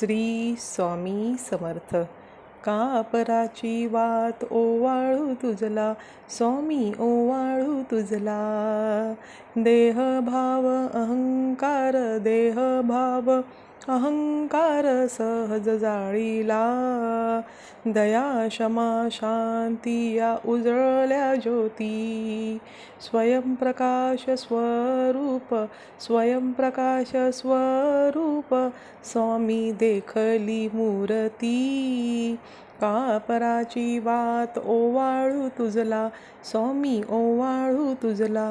श्री स्वामी समर्थ. का पराची वात ओवाळू तुझला, स्वामी ओवाळू तुझला. देह भाव अहंकार, देह भाव अहंकार सहज जाळीला. दया क्षमा शांती या उजळल्या ज्योती. स्वयंप्रकाश स्वरूप, स्वयंप्रकाश स्वरूप, स्वामी देखली मूर्ती. का पराची वात ओवाळू तुझला, स्वामी ओवाळू तुझला.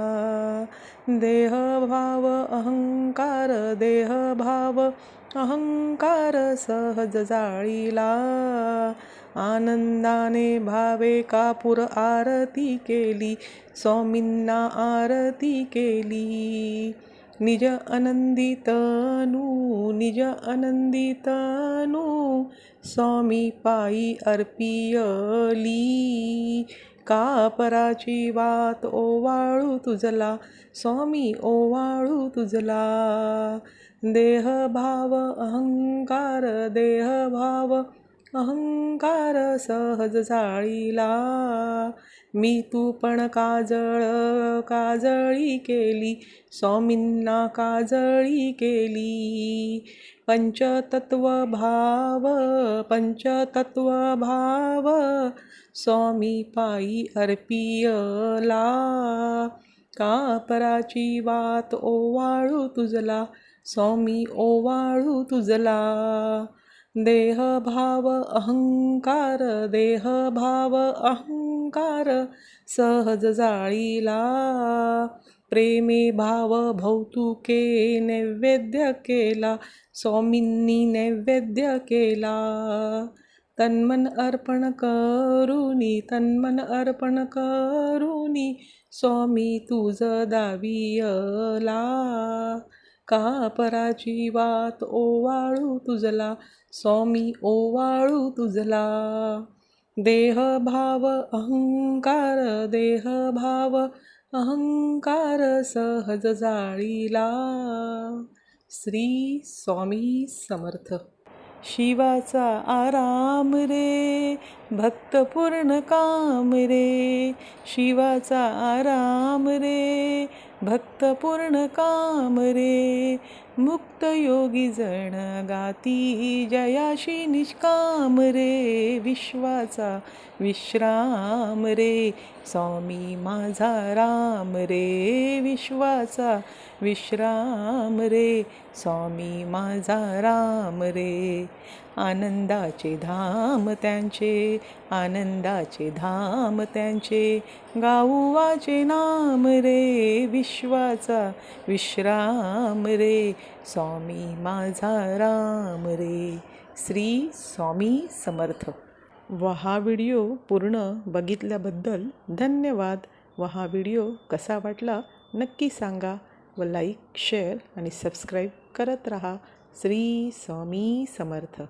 देह भाव अहंकार, देह भाव अहंकार सहज जाळीला. आनंदाने भावे कापूर आरती केली, स्वामींना आरती केली. निज आनंदी तनू, निज आनंदी तनू, स्वामी पायी अर्पियली. का पराची वात ओवाळू तुझला, स्वामी ओवाळू तुझला. देह भाव अहंकार, देह भाव अहंकार सहज जाळीला. मी तू पण काजळ काजळी केली, स्वामींना काजळी केली. पंचतत्व भाव, पंचतत्व भाव, स्वामी पायी अर्पियला. का पराची वात ओवाळू तुझला, स्वामी ओवाळू तुझला. देह भाव अहंकार, देह भाव अहंकार सहज जाळीला. प्रेमे भाव भौतुके नैवेद्य केला, स्वामींनी नैवेद्य केला. तन्मन अर्पण करुनी, तन्मन अर्पण करुनी, स्वामी तुझ दावियला. का पराची वात ओवाळू तुझला, स्वामी ओवाळू तुझला. देह भाव अहंकार, देह भाव अहंकार सहज जाळीला. श्री स्वामी समर्थ. शिवाचा आराम रे, भक्त पूर्ण काम रे. शिवाचा आराम रे, भक्त पूर्ण काम रे. मुक्त योगी जण गाती, जयाशी निष्काम रे. विश्वाचा विश्राम रे, स्वामी माझा राम रे. विश्वाचा विश्राम रे, स्वामी माझा राम रे. आनंदाचे धाम त्यांचे, आनंदाचे धाम त्यांचे, गाऊवाचे नाम रे. विश्वाचा विश्राम रे, स्वामी माझा राम रे. श्री स्वामी समर्थ. व हा व्हिडिओ पूर्ण बघितल्याबद्दल धन्यवाद. व हा व्हिडिओ कसा वाटला नक्की सांगा व लाईक, शेअर आणि सबस्क्राईब करत राहा. श्री स्वामी समर्थ.